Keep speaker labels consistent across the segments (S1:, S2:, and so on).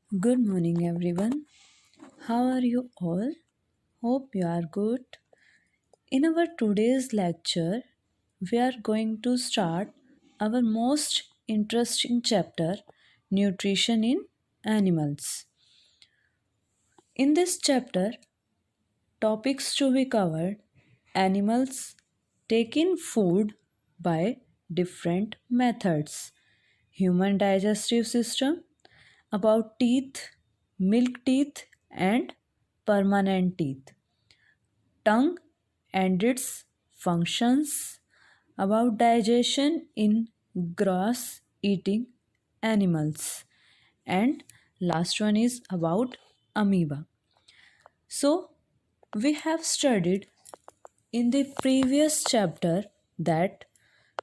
S1: Good morning, everyone. How are you all? Hope you are good. In our today's lecture, we are going to start our most interesting chapter, Nutrition in Animals. In this chapter, topics to be covered: animals take in food by different methods, human digestive system, about teeth, milk teeth, and permanent teeth, tongue and its functions, about digestion in grass eating animals, and last one is about amoeba. So, we have studied in the previous chapter that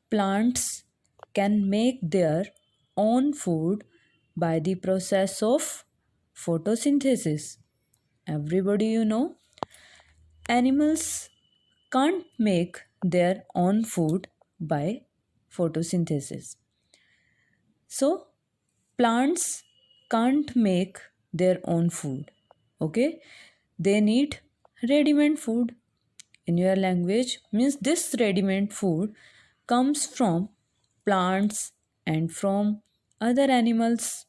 S1: plants can make their own food by the process of photosynthesis. Everybody, animals can't make their own food by photosynthesis. So, plants can't make their own food. Okay? They need ready-made food. In your language means this ready-made food comes from plants and from other animals.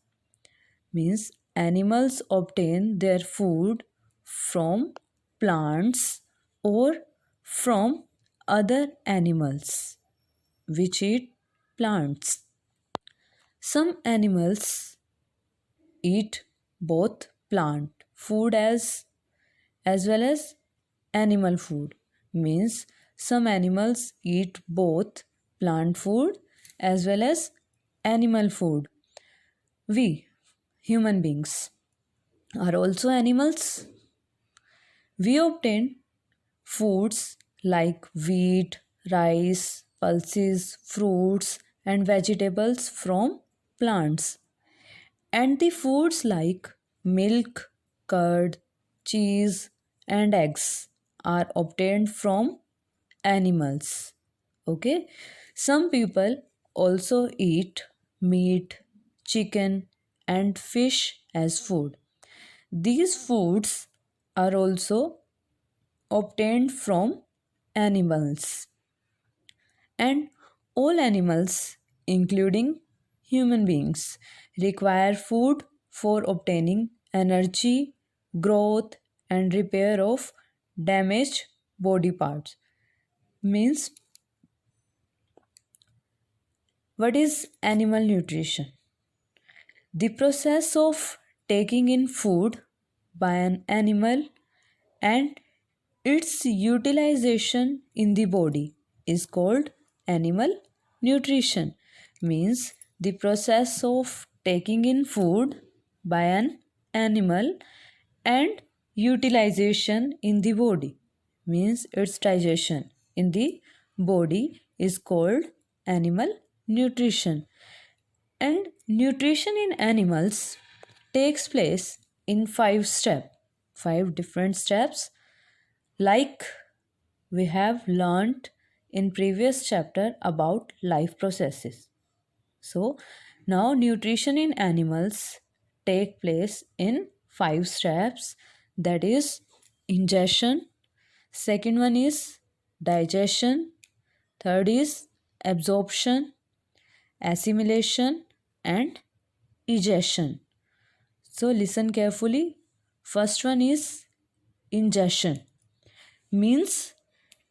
S1: Means animals obtain their food from plants or from other animals which eat plants. Some animals eat both plant food as well as animal food. Means some animals eat both plant food as well as animal food. We human beings are also animals. We obtain foods like wheat, rice, pulses, fruits, and vegetables from plants. And the foods like milk, curd, cheese, and eggs are obtained from animals. Okay? Some people also eat meat, chicken, and fish as food. These foods are also obtained from animals. And all animals, including human beings, require food for obtaining energy, growth, and repair of damaged body parts. Means, what is animal nutrition? The process of taking in food by an animal and its utilization in the body is called animal nutrition. Means the process of taking in food by an animal and utilization in the body, means its digestion in the body, is called animal nutrition. And nutrition in animals takes place in five different steps, like we have learnt in previous chapter about life processes. So now nutrition in animals take place in five steps, that is ingestion, second one is digestion, third is absorption, assimilation, and egestion. So listen carefully. First one is ingestion, means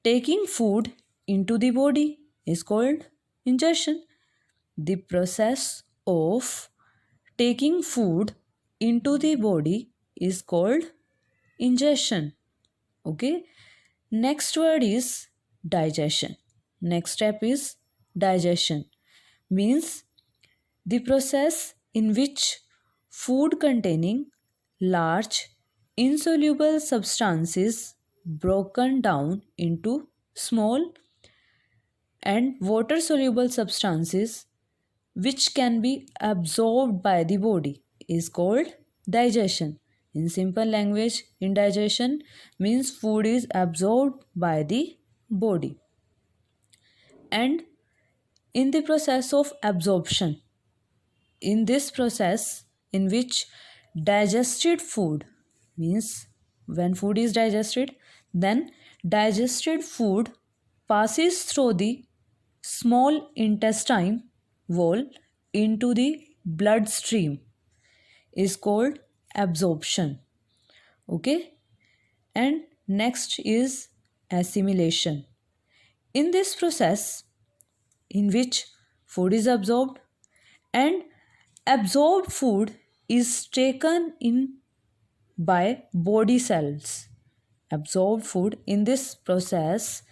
S1: taking food into the body is called ingestion. The process of taking food into the body is called ingestion. Okay. Next word is digestion. Next step is digestion, means the process in which food containing large insoluble substances broken down into small and water soluble substances which can be absorbed by the body is called digestion. In simple language, indigestion means food is absorbed by the body. And in the process of absorption, in this process in which digested food means when food is digested, then digested food passes through the small intestine wall into the bloodstream is called absorption. Okay, and next is assimilation. In this process, in which food is absorbed and absorbed food is taken in by body cells. Absorbed food in this process,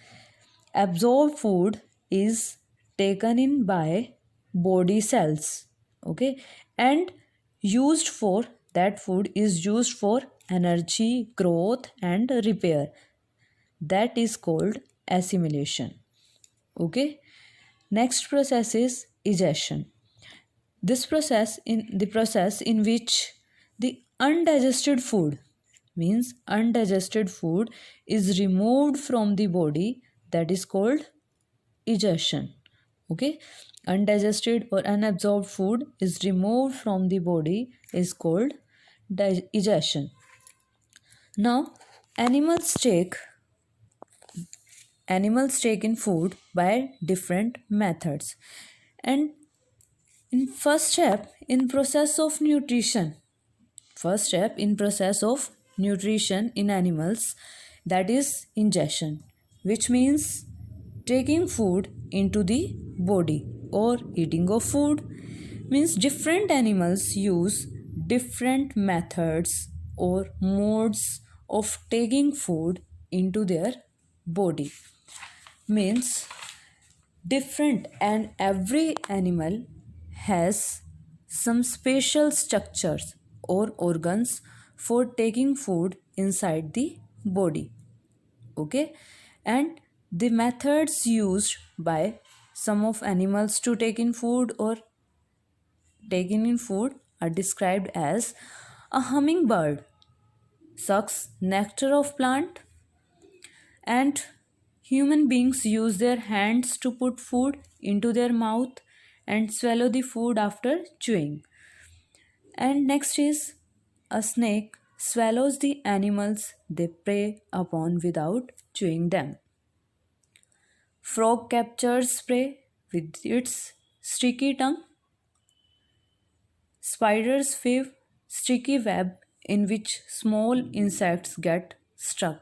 S1: absorbed food is taken in by body cells. Okay, and used for that food is used for energy, growth, and repair. That is called assimilation. Okay, next process is digestion. This process in which the undigested food means undigested food is removed from the body, that is called digestion. Okay, undigested or unabsorbed food is removed from the body is called digestion. Now animals take in food by different methods, and in first step in process of nutrition in animals, that is ingestion, which means taking food into the body or eating of food. Means different animals use different methods or modes of taking food into their body. Means different, and every animal has some special structures or organs for taking food inside the body. Okay, and the methods used by some of animals to take in food or taking in food are described as: a hummingbird sucks nectar of plant, and human beings use their hands to put food into their mouth and swallow the food after chewing. And next is a snake swallows the animals they prey upon without chewing them. Frog captures prey with its sticky tongue. Spiders weave sticky web in which small insects get stuck,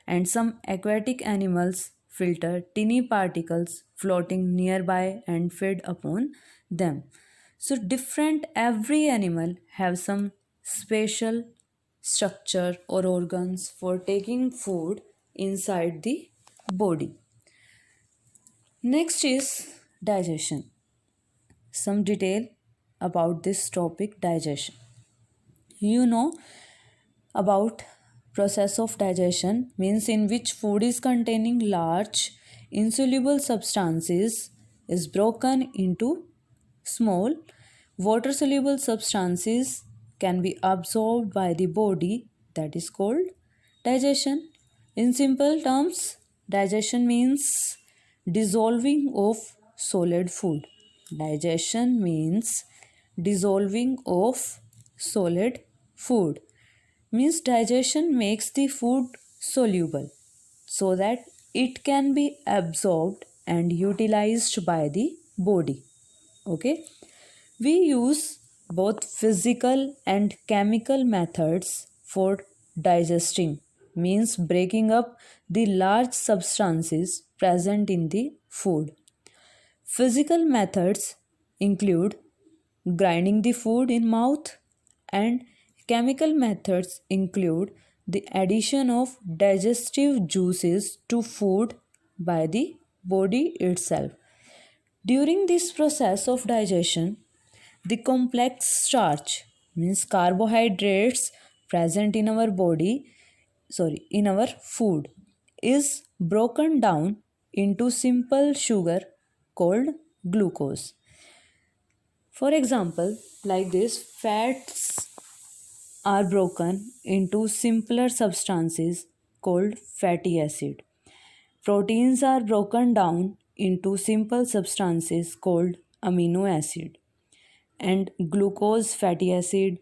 S1: and some aquatic animals filter tiny particles floating nearby and feed upon them. So different, every animal have some special structure or organs for taking food inside the body. Next is digestion. Some detail about this topic, digestion. You know about process of digestion means in which food is containing large insoluble substances is broken into small water soluble substances can be absorbed by the body, that is called digestion. In simple terms, digestion means dissolving of solid food. Digestion means dissolving of solid food. Means digestion makes the food soluble so that it can be absorbed and utilized by the body. Okay, we use both physical and chemical methods for digesting, means breaking up the large substances present in the food. Physical methods include grinding the food in mouth, and chemical methods include the addition of digestive juices to food by the body itself. During this process of digestion, the complex starch means carbohydrates present in our in our food is broken down into simple sugar called glucose. For example, like this, fats are broken into simpler substances called fatty acid. Proteins are broken down into simple substances called amino acid. And glucose, fatty acid,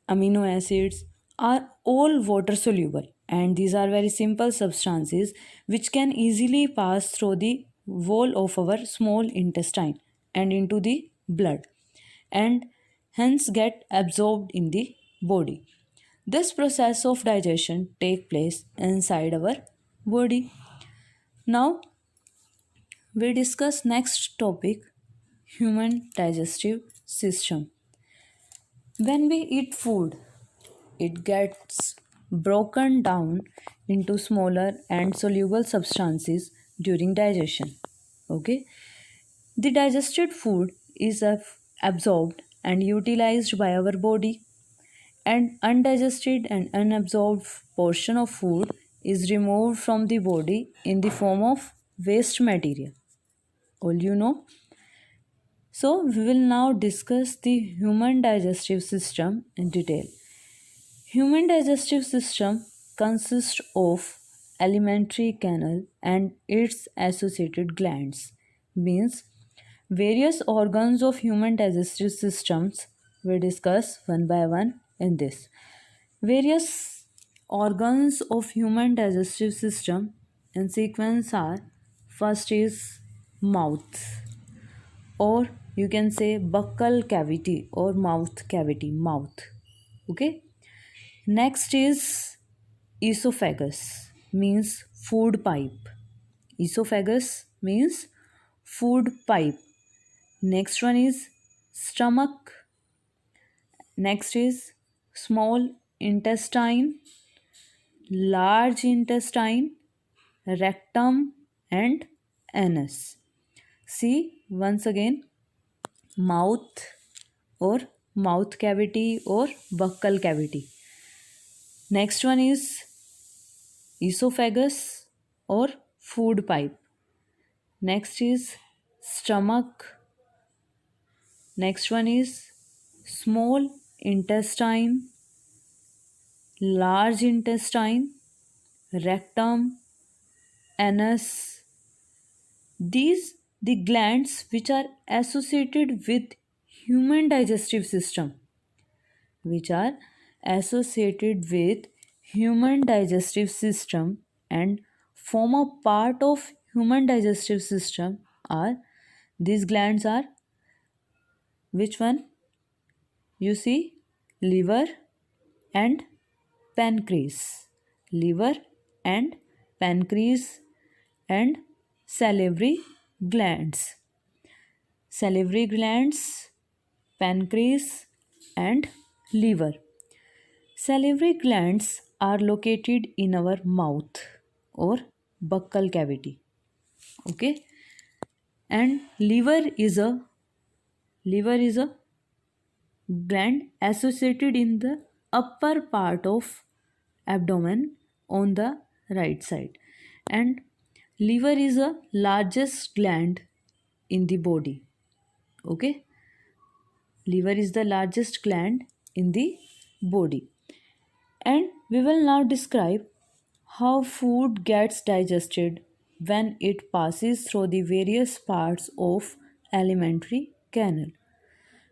S1: amino acids are all water soluble, and these are very simple substances which can easily pass through the wall of our small intestine and into the blood, and hence get absorbed in the body. This process of digestion take place inside our body. Now we discuss next topic, human digestive system. When we eat food, it gets broken down into smaller and soluble substances during digestion. Okay, the digested food is absorbed and utilized by our body, and undigested and unabsorbed portion of food is removed from the body in the form of waste material. All you know. So, we will now discuss the human digestive system in detail. Human digestive system consists of alimentary canal and its associated glands. Means various organs of human digestive systems we discuss one by one in this. Various organs of human digestive system in sequence are: first is mouth, or you can say buccal cavity or mouth. Okay, next is esophagus, means food pipe. Esophagus means food pipe. Next one is stomach. Next is small intestine, large intestine, rectum, and anus. See once again, mouth or mouth cavity or buccal cavity. Next one is esophagus or food pipe. Next is stomach. Next one is small intestine, large intestine, rectum, anus. These the glands which are associated with human digestive system, which are associated with human digestive system and form a part of human digestive system are these glands are which one? You see, liver and pancreas. Liver and pancreas and salivary glands. Salivary glands, pancreas, and liver. Salivary glands are located in our mouth or buccal cavity. Okay, and liver is a gland associated in the upper part of abdomen on the right side, and liver is the largest gland in the body. Okay, liver is the largest gland in the body. And we will now describe how food gets digested when it passes through the various parts of alimentary canal.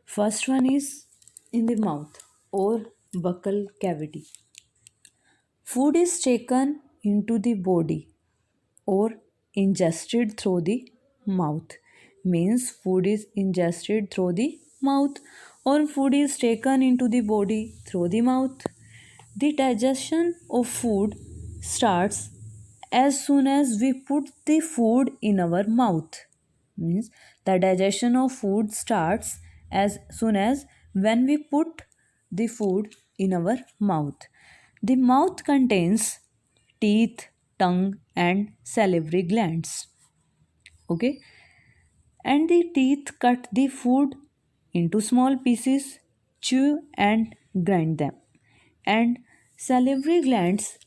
S1: First one is in the mouth or buccal cavity. Food is taken into the body or ingested through the mouth. Means food is ingested through the mouth or food is taken into the body through the mouth. The digestion of food starts as soon as we put the food in our mouth. Means the digestion of food starts as soon as when we put the food in our mouth. The mouth contains teeth, tongue, and salivary glands. Okay, and the teeth cut the food into small pieces, chew and grind them, and salivary glands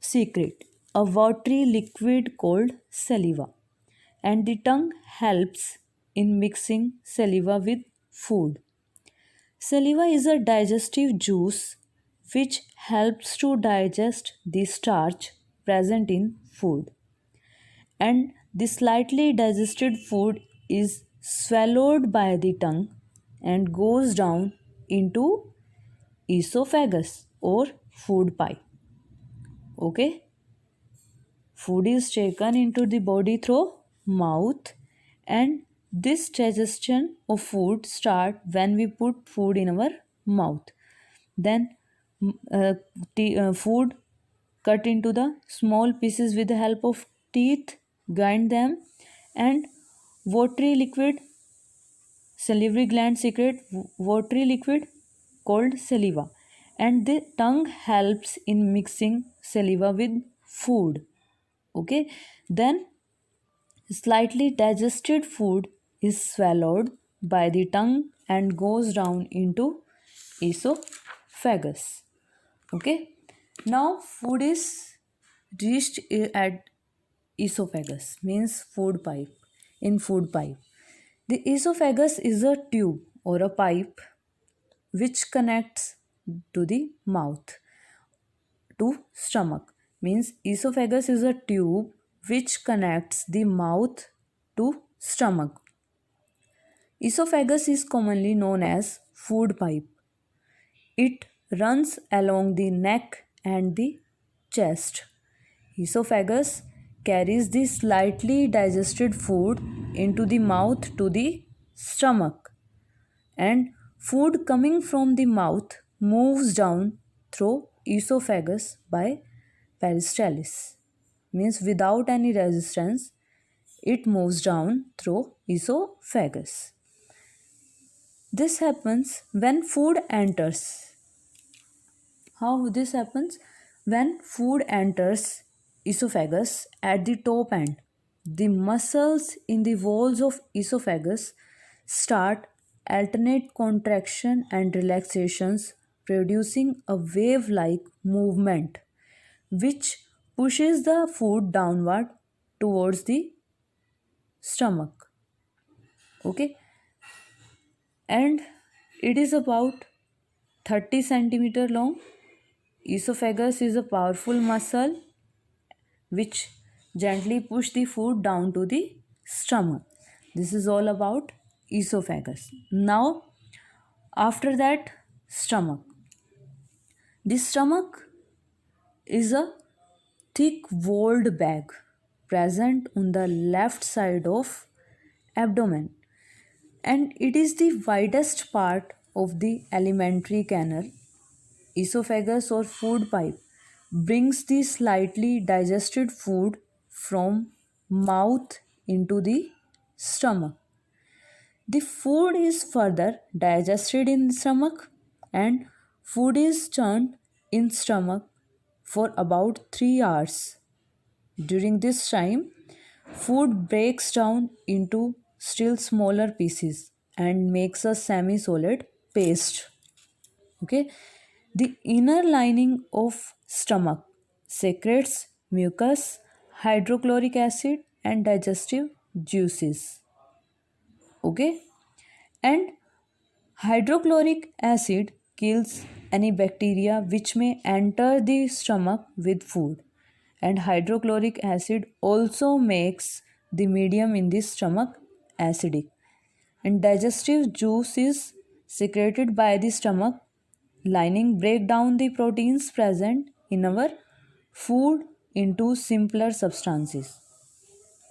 S1: secrete a watery liquid called saliva, and the tongue helps in mixing saliva with food. Saliva is a digestive juice which helps to digest the starch present in food, and the slightly digested food is swallowed by the tongue and goes down into esophagus or food pipe. Okay, food is taken into the body through mouth, and this digestion of food start when we put food in our mouth. Then uh, food cut into the small pieces with the help of teeth, grind them, and watery liquid salivary gland secrete watery liquid called saliva, and the tongue helps in mixing saliva with food. Okay, then slightly digested food is swallowed by the tongue and goes down into esophagus. Okay, now food is reached at esophagus, means food pipe. In food pipe, the esophagus is a tube or a pipe which connects to the mouth to stomach. Means esophagus is a tube which connects the mouth to stomach. Esophagus is commonly known as food pipe. It runs along the neck and the chest. Esophagus carries the slightly digested food into the mouth to the stomach, and food coming from the mouth moves down through esophagus by peristalsis, means without any resistance it moves down through esophagus. This happens when food enters. How this happens? When food enters esophagus at the top end, the muscles in the walls of esophagus start alternate contraction and relaxations, producing a wave like movement which pushes the food downward towards the stomach. Okay, and it is about 30 centimeter long. Esophagus is a powerful muscle which gently push the food down to the stomach. This is all about esophagus. Now, after that, stomach. The stomach is a thick walled bag present on the left side of abdomen, and it is the widest part of the alimentary canal. Esophagus or food pipe brings the slightly digested food from mouth into the stomach. The food is further digested in stomach, and food is turned in stomach for about 3 hours. During this time, food breaks down into still smaller pieces and makes a semi-solid paste. Okay, the inner lining of stomach secretes mucus, hydrochloric acid, and digestive juices. Okay, and hydrochloric acid kills any bacteria which may enter the stomach with food, and hydrochloric acid also makes the medium in the stomach acidic, and digestive juice is secreted by the stomach lining break down the proteins present in our food into simpler substances.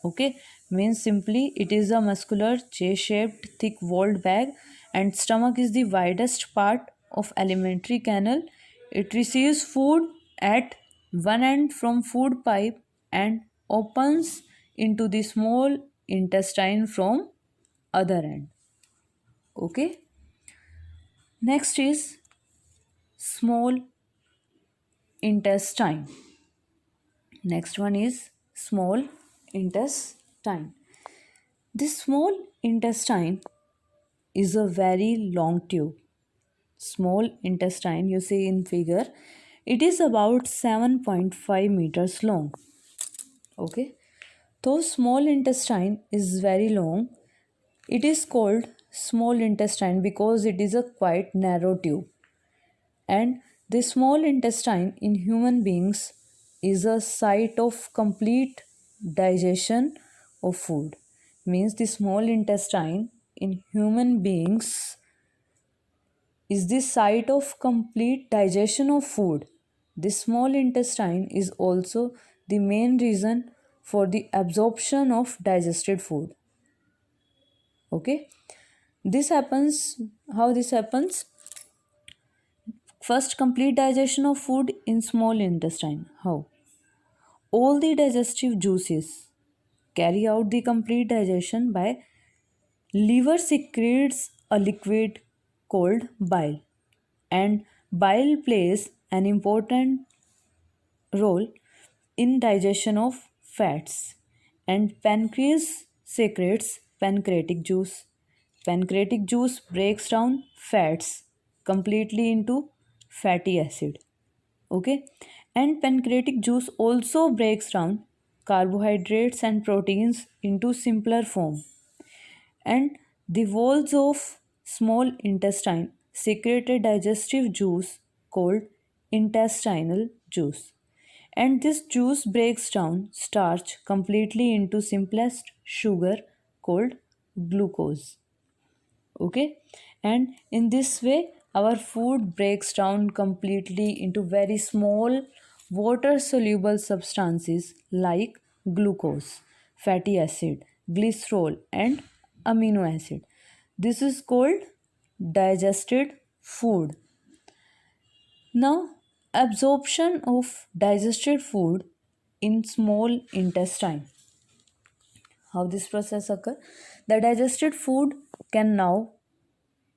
S1: Okay, means simply it is a muscular J-shaped thick walled bag, and stomach is the widest part of alimentary canal. It receives food at one end from food pipe and opens into the small intestine from other end. Okay, next is small intestine. Next one is small intestine. This small intestine is a very long tube. Small intestine, you see in figure, it is about 7.5 meters long. Okay, though small intestine is very long, it is called small intestine because it is a quite narrow tube. And the small intestine in human beings is a site of complete digestion of food. Means the small intestine in human beings is the site of complete digestion of food. The small intestine is also the main reason for the absorption of digested food. Okay, this happens. How this happens? First, complete digestion of food in small intestine. How? All the digestive juices carry out the complete digestion by liver secretes a liquid called bile, and bile plays an important role in digestion of fats, and pancreas secretes pancreatic juice. Pancreatic juice breaks down fats completely into fatty acid. Okay, and pancreatic juice also breaks down carbohydrates and proteins into simpler form, and the walls of small intestine secrete a digestive juice called intestinal juice, and this juice breaks down starch completely into simplest sugar called glucose. Okay, and in this way our food breaks down completely into very small water soluble substances like glucose, fatty acid, glycerol, and amino acid. This is called digested food. Now, absorption of digested food in small intestine. How this process occur? The digested food can now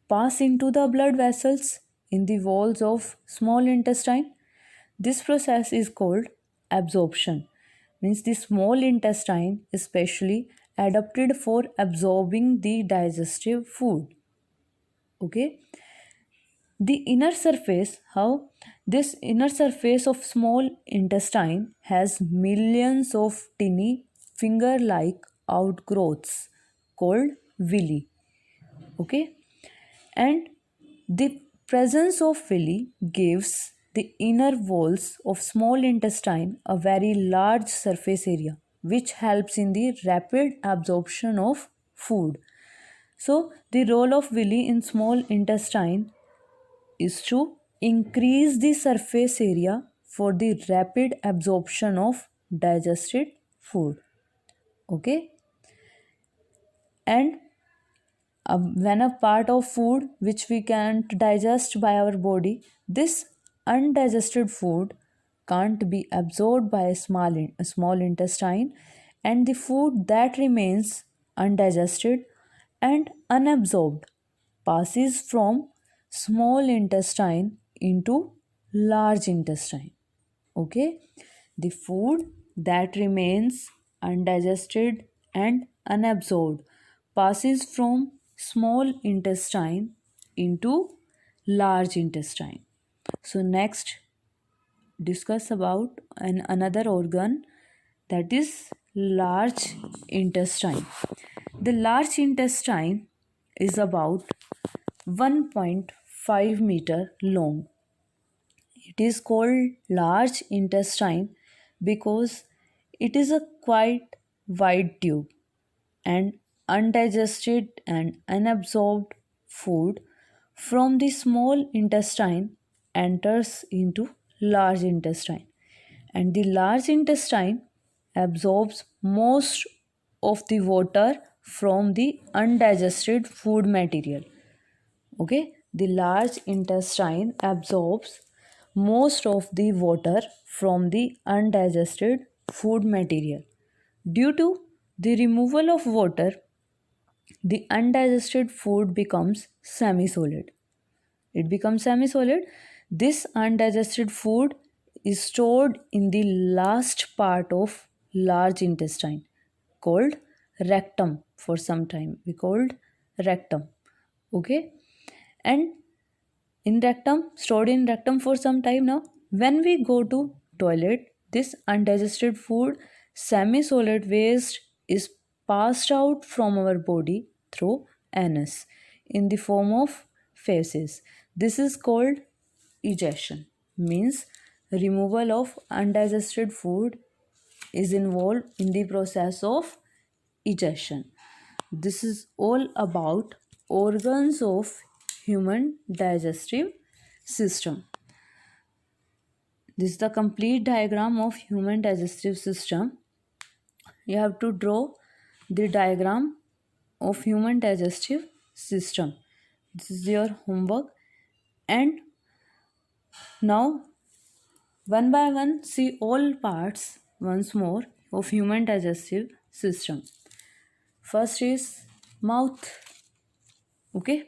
S1: pass into the blood vessels in the walls of small intestine. This process is called absorption. Means the small intestine is specially adapted for absorbing the digestive food. Okay, the inner surface, how this inner surface of small intestine has millions of tiny finger like outgrowths called villi. Okay, and the presence of villi gives the inner walls of small intestine a very large surface area which helps in the rapid absorption of food. So the role of villi in small intestine is to increase the surface area for the rapid absorption of digested food. Okay, and when a part of food which we can't digest by our body, this undigested food can't be absorbed by a small intestine, and the food that remains undigested and unabsorbed passes from small intestine into large intestine. Okay, the food that remains undigested and unabsorbed passes from small intestine into large intestine. So next, discuss about another organ, that is large intestine. The large intestine is about 1.5 meter long. It is called large intestine because it is a quite wide tube, and undigested and unabsorbed food from the small intestine enters into large intestine, and the large intestine absorbs most of the water from the undigested food material. Okay, the large intestine absorbs most of the water from the undigested food material. Due to the removal of water, the undigested food becomes semi solid. It becomes semi solid. This undigested food is stored in the last part of large intestine called rectum. For some time we called rectum. Okay, and in rectum, stored in rectum for some time. Now when we go to toilet, this undigested food, semi solid waste, is passed out from our body through anus in the form of feces. This is called egestion. Means removal of undigested food is involved in the process of egestion. This is all about organs of human digestive system. This is the complete diagram of human digestive system. You have to draw the diagram of human digestive system. This is your homework. And now one by one see all parts once more of human digestive system. First is mouth. Okay.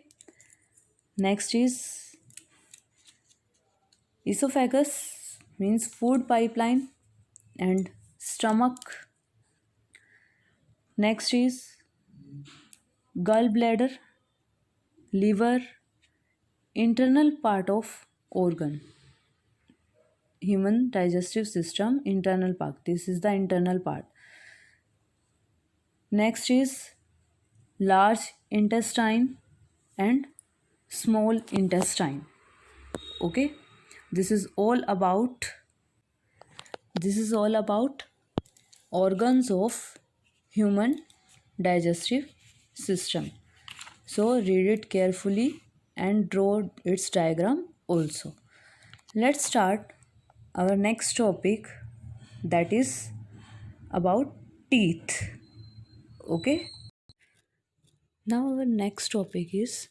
S1: Next is esophagus, means food pipeline, and stomach. Next is gallbladder, liver, internal part of organ. Human digestive system, internal part. This is the internal part. Next is large intestine and small intestine. Okay, this is all about organs of human digestive system. So read it carefully and draw its diagram also. Let's start our next topic, that is about teeth. Okay, now our next topic is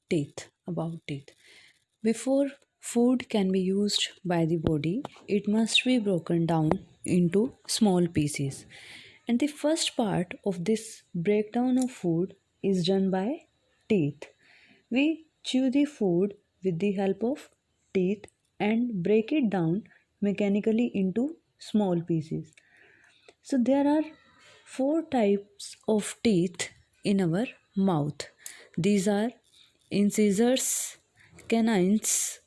S1: teeth. About teeth. Before food can be used by the body, it must be broken down into small pieces. And the first part of this breakdown of food is done by teeth. We chew the food with the help of teeth and break it down mechanically into small pieces. So there are four types of teeth in our mouth. These are incisors, canines,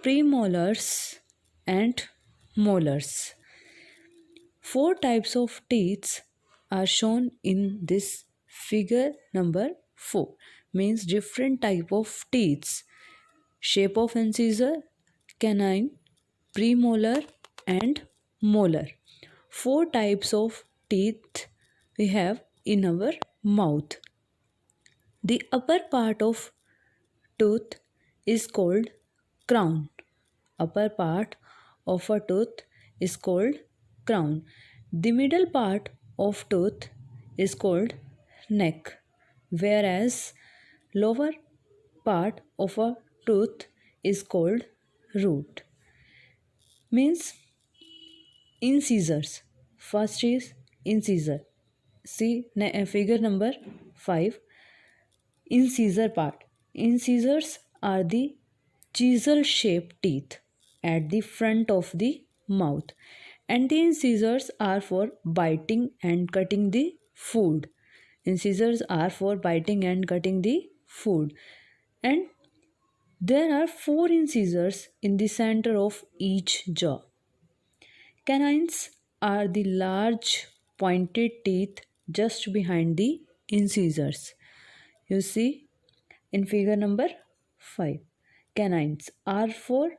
S1: premolars, and molars. Four types of teeth are shown in this figure number 4, means different type of teeth. Shape of incisor, canine, premolar, and molar. Four types of teeth we have in our mouth. The upper part of tooth is called crown. Upper part of a tooth is called crown. The middle part of tooth is called neck, whereas lower part of a tooth is called root. Means incisors. First is incisor. See figure number 5. Incisor part. Incisors are the chisel shaped teeth at the front of the mouth, and the incisors are for biting and cutting the food. Incisors are for biting and cutting the food. And there are 4 incisors in the center of each jaw. Canines are the large pointed teeth just behind the incisors. You see in figure number 5. Canines are for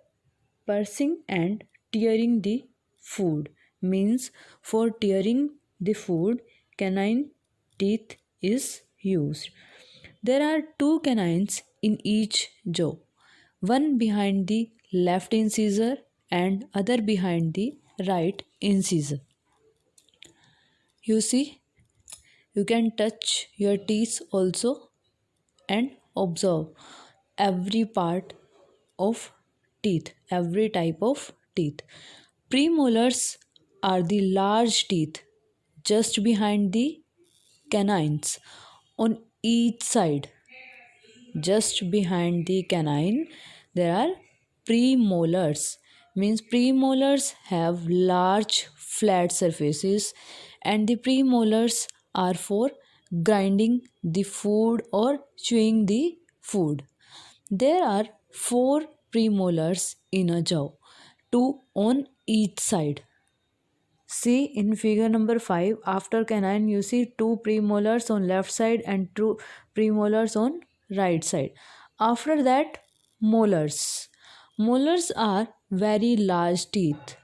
S1: pursing and tearing the food. Means for tearing the food, canine teeth is used. There are 2 canines in each jaw. One behind the left incisor and other behind the right incisor. You see, you can touch your teeth also and observe every part of teeth, every type of teeth. Premolars are the large teeth just behind the canines on each side. Just behind the canine there are premolars. Means premolars have large flat surfaces, and the premolars are for grinding the food or chewing the food. There are 4 premolars in a jaw, 2 on each side. See in figure number 5, after canine you see 2 premolars on left side and 2 premolars on right side. After that, molars. Molars are very large teeth,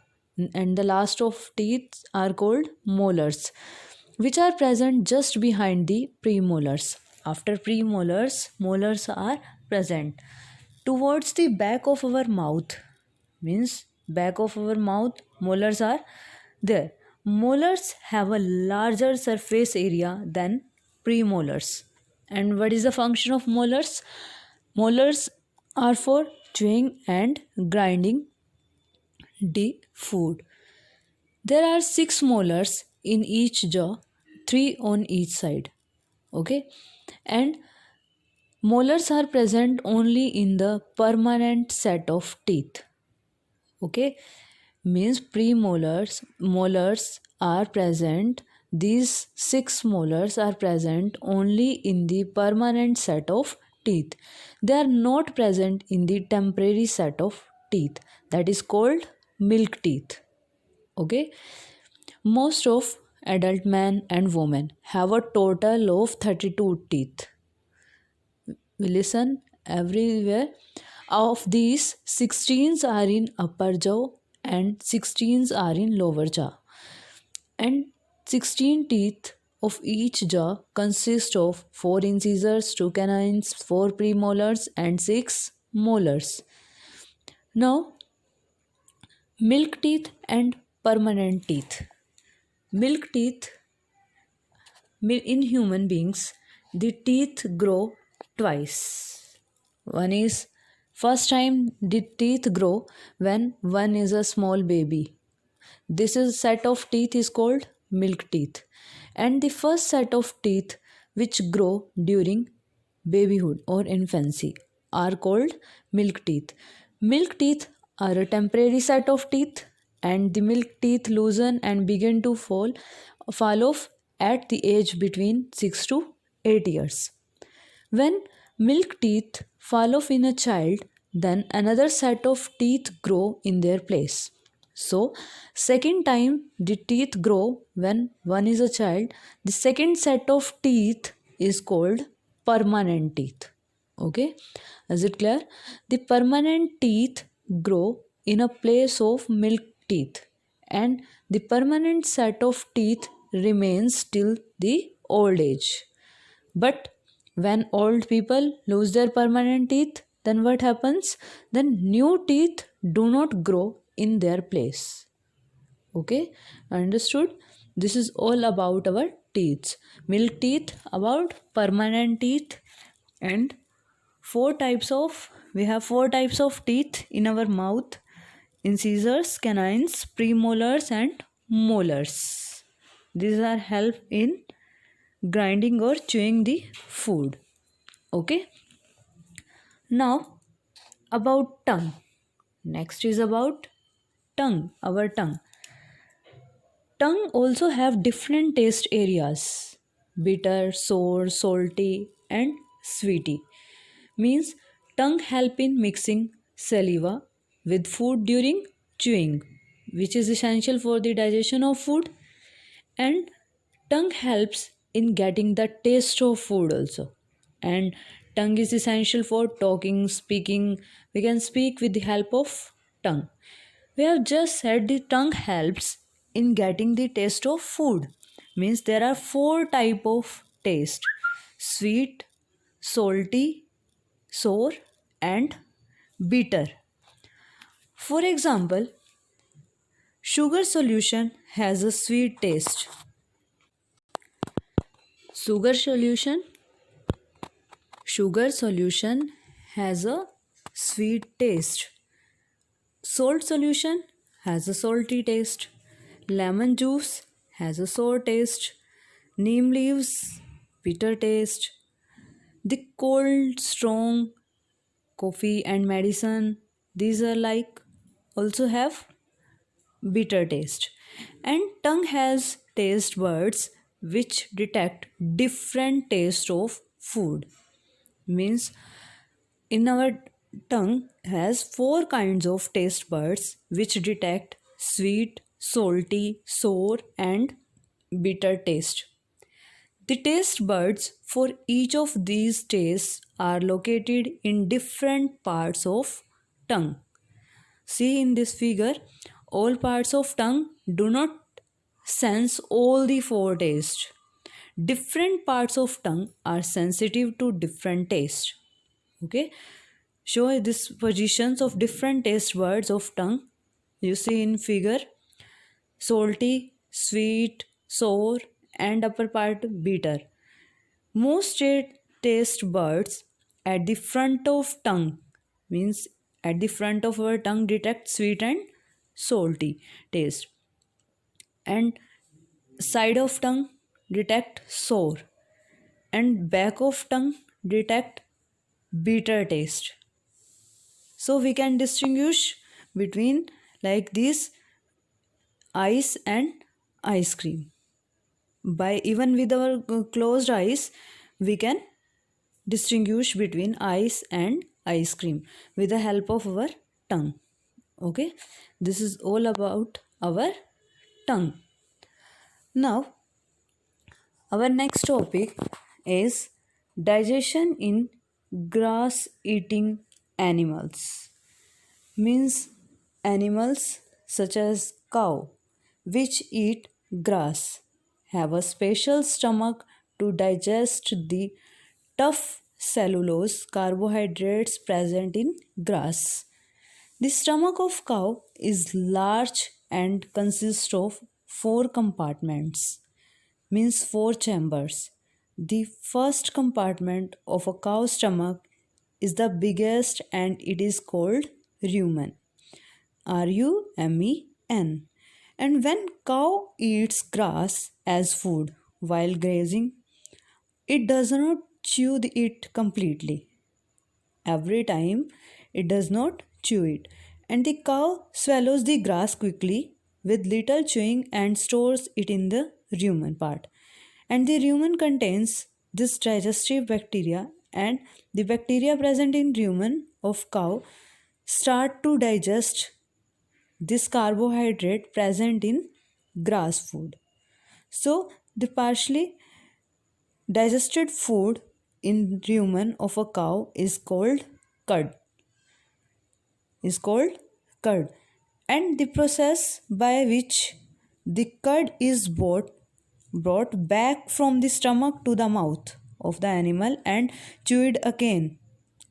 S1: and the last of teeth are called molars, which are present just behind the premolars. After premolars, molars are present. Towards the back of our mouth, means back of our mouth, molars are there. Molars have a larger surface area than premolars. And what is the function of molars? Molars are for chewing and grinding the food. There are 6 molars in each jaw, 3 on each side. Okay, and molars are present only in the permanent set of teeth. Okay, means molars are present. These 6 molars are present only in the permanent set of teeth. They are not present in the temporary set of teeth, that is called milk teeth. Okay, most of adult men and women have a total of 32 teeth. We listen everywhere. Of these, 16 are in upper jaw and 16 are in lower jaw. And 16 teeth of each jaw consist of 4 incisors, 2 canines, 4 premolars, and 6 molars. Now, milk teeth and permanent teeth. Milk teeth, in human beings, the teeth grow twice. One is first time the teeth grow when one is a small baby. This is set of teeth is called milk teeth. And the first set of teeth which grow during babyhood or infancy are called milk teeth. Milk teeth are a temporary set of teeth, and the milk teeth loosen and begin to fall off at the age between 6 to 8 years. When milk teeth fall off in a child, then another set of teeth grow in their place. So, second time the teeth grow when one is a child, the second set of teeth is called permanent teeth. Okay, is it clear? The permanent teeth grow in a place of milk teeth, and the permanent set of teeth remains till the old age. But when old people lose their permanent teeth, then what happens? Then new teeth do not grow in their place. Okay, understood? This is all about our teeth. Milk teeth, about permanent teeth, and we have four types of teeth in our mouth: incisors, canines, premolars, and molars. These are help in grinding or chewing the food. Okay, now about tongue. Next is about tongue, our tongue. Tongue also have different taste areas: bitter, sour, salty, and sweety. Means tongue help in mixing saliva with food during chewing, which is essential for the digestion of food. And tongue helps in getting the taste of food also. And tongue is essential for talking, speaking. We can speak with the help of tongue. We have just said the tongue helps in getting the taste of food. Means there are four type of taste: sweet, salty, sour, and bitter. For example, sugar solution has a sweet taste. Sugar solution Sugar solution has a sweet taste. Salt solution has a salty taste. Lemon juice has a sour taste. Neem leaves, bitter taste. The cold, strong coffee and medicine, these are like also have bitter taste. And tongue has taste buds which detect different taste of food. Means in our tongue has four kinds of taste buds which detect sweet, salty, sour, and bitter taste. The taste buds for each of these tastes are located in different parts of tongue. See in this figure, all parts of tongue do not sense all the four tastes. Different parts of tongue are sensitive to different taste. Okay, show these positions of different taste buds of tongue. You see in figure: salty, sweet, sour, and upper part bitter. Most taste buds at the front of tongue, means at the front of our tongue, detect sweet and salty taste, and side of tongue detect sour, and back of tongue detect bitter taste. So we can distinguish between like this ice and ice cream. By even with our closed eyes, we can distinguish between ice and ice cream with the help of our tongue. Okay, this is all about our tongue. Now, our next topic is digestion in grass eating animals. Means animals such as cow, which eat grass, have a special stomach to digest the tough cellulose carbohydrates present in grass. The stomach of cow is large and consists of four compartments, means four chambers. The first compartment of a cow's stomach is the biggest and it is called rumen. RUMEN. And when cow eats grass as food while grazing, it does not chew it completely. Every time it does not chew it. And the cow swallows the grass quickly with little chewing and stores it in the rumen part. And the rumen contains this digestive bacteria, and the bacteria present in rumen of cow start to digest this carbohydrate present in grass food. So the partially digested food in rumen of a cow cud is called curd, and the process by which the curd is brought back from the stomach to the mouth of the animal and chewed again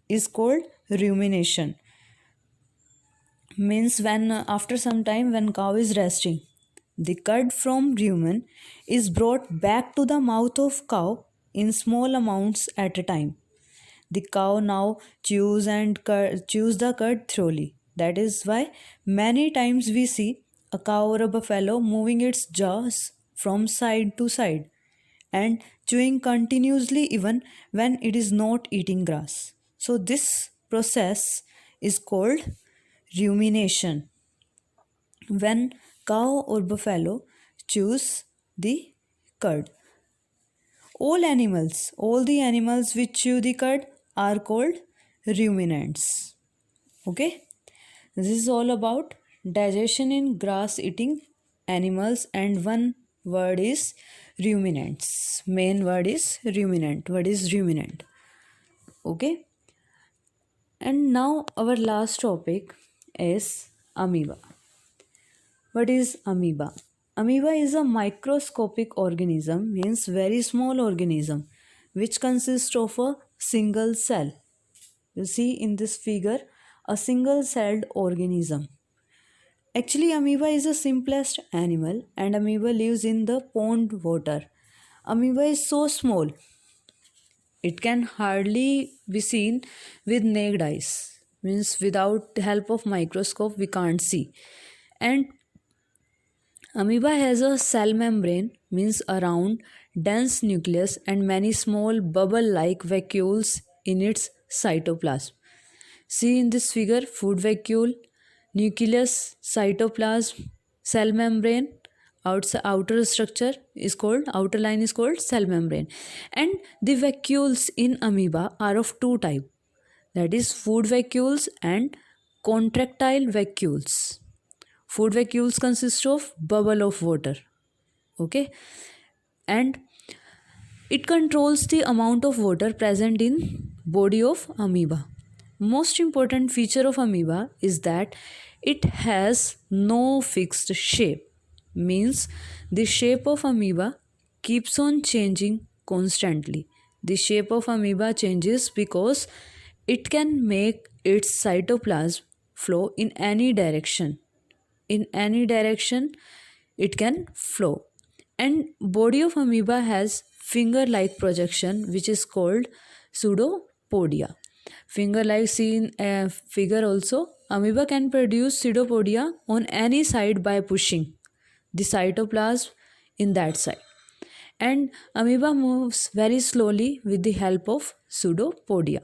S1: is called rumination. Means when after some time when cow is resting, the curd from rumen is brought back to the mouth of cow in small amounts at a time. The cow now chews the curd thoroughly. That is why many times we see a cow or a buffalo moving its jaws from side to side and chewing continuously even when it is not eating grass. So, this process is called rumination. When cow or buffalo chews the curd. All the animals which chew the cud are called ruminants. Okay, this is all about digestion in grass eating animals, and one word is ruminants. Main word is ruminant. What is ruminant? Okay, and now our last topic is amoeba. What is amoeba? Amoeba is a microscopic organism, means very small organism, which consists of a single cell. You see in this figure a single celled organism. Actually, amoeba is the simplest animal, and amoeba lives in the pond water. Amoeba is so small, it can hardly be seen with naked eyes. Means without the help of microscope we can't see. And amoeba has a cell membrane, means a round, dense nucleus and many small bubble-like vacuoles in its cytoplasm. See in this figure, food vacuole, nucleus, cytoplasm, cell membrane, outer structure is called, outer line is called cell membrane. And the vacuoles in amoeba are of two types, that is food vacuoles and contractile vacuoles. Food vacuoles consist of bubble of water. Okay, and it controls the amount of water present in body of amoeba. Most important feature of amoeba is that it has no fixed shape. Means the shape of amoeba keeps on changing constantly. The shape of amoeba changes because It can make its cytoplasm flow in any direction. In any direction, it can flow. And body of amoeba has finger-like projection, which is called pseudopodia. Finger-like, see in a figure also, amoeba can produce pseudopodia on any side by pushing the cytoplasm in that side. And amoeba moves very slowly with the help of pseudopodia.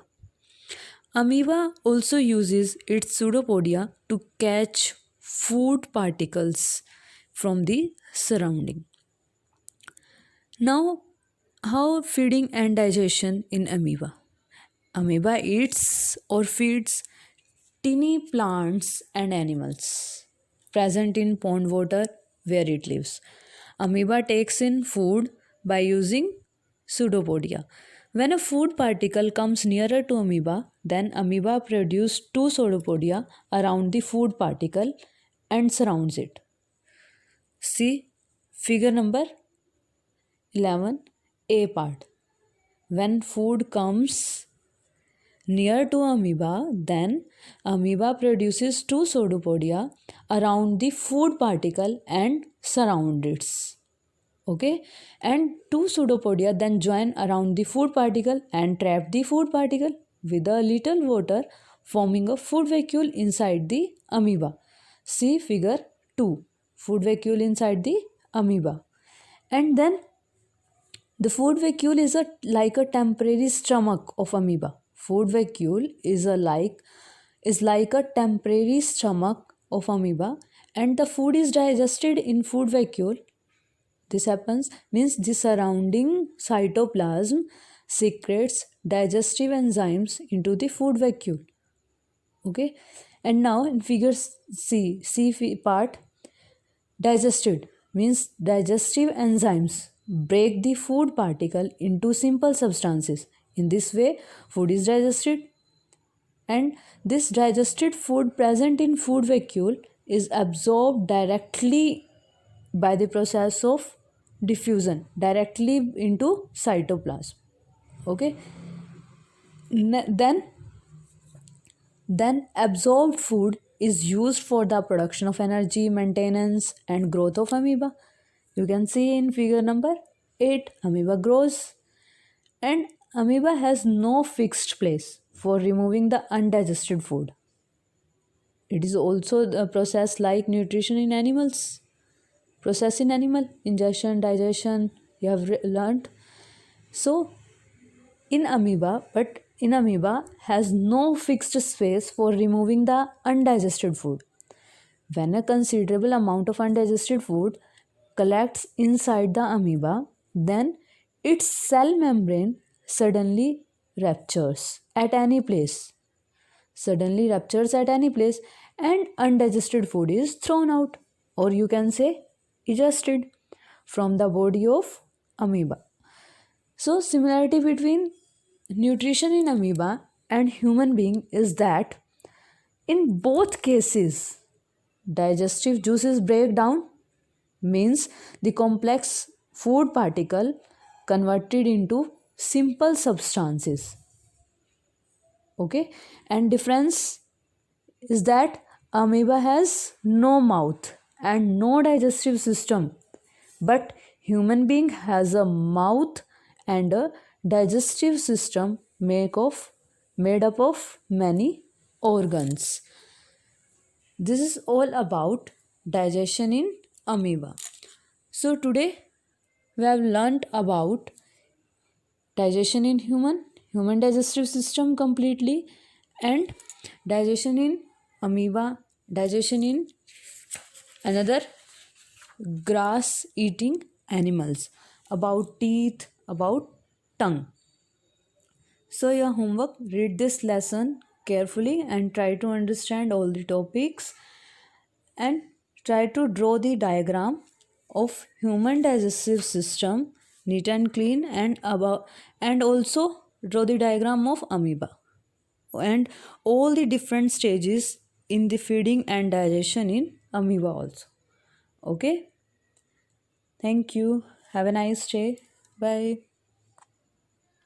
S1: Amoeba also uses its pseudopodia to catch food particles from the surrounding. Now, how feeding and digestion in amoeba? Amoeba eats or feeds tiny plants and animals present in pond water where it lives. Amoeba takes in food by using pseudopodia. When a food particle comes nearer to amoeba, then amoeba produce two pseudopodia around the food particle and surrounds it. See figure number 11a part. When food comes near to amoeba, then amoeba produces two pseudopodia around the food particle and surround it. Okay, and two pseudopodia then join around the food particle and trap the food particle with a little water, forming a food vacuole inside the amoeba. See figure 2, food vacuole inside the amoeba. And then the food vacuole is like a temporary stomach of amoeba. Food vacuole is like a temporary stomach of amoeba, and the food is digested in food vacuole. This happens means the surrounding cytoplasm secretes digestive enzymes into the food vacuole. Okay, and now in figure C part, digested means digestive enzymes break the food particle into simple substances. In this way, food is digested, and this digested food present in food vacuole is absorbed directly by the process of diffusion directly into cytoplasm. Okay, then absorbed food is used for the production of energy, maintenance and growth of amoeba. You can see in figure number 8, amoeba grows, and amoeba has no fixed place for removing the undigested food. It is also a process like nutrition in animals. Process in animal, ingestion, digestion, you have learnt. So in amoeba has no fixed space for removing the undigested food. When a considerable amount of undigested food collects inside the amoeba, then its cell membrane suddenly ruptures at any place. And undigested food is thrown out, or you can say egested from the body of amoeba. So similarity between nutrition in amoeba and human being is that in both cases digestive juices break down, means the complex food particle converted into simple substances. Okay, and difference is that amoeba has no mouth and no digestive system, but human being has a mouth and a digestive system made up of many organs. This is all about digestion in amoeba. So today we have learnt about digestion in human digestive system completely, and digestion in amoeba, digestion in another grass eating animals, about teeth, about tongue. So your homework, read this lesson carefully and try to understand all the topics, and try to draw the diagram of human digestive system neat and clean, and also draw the diagram of amoeba and all the different stages in the feeding and digestion in amoeba also. Okay, thank you, have a nice day, bye.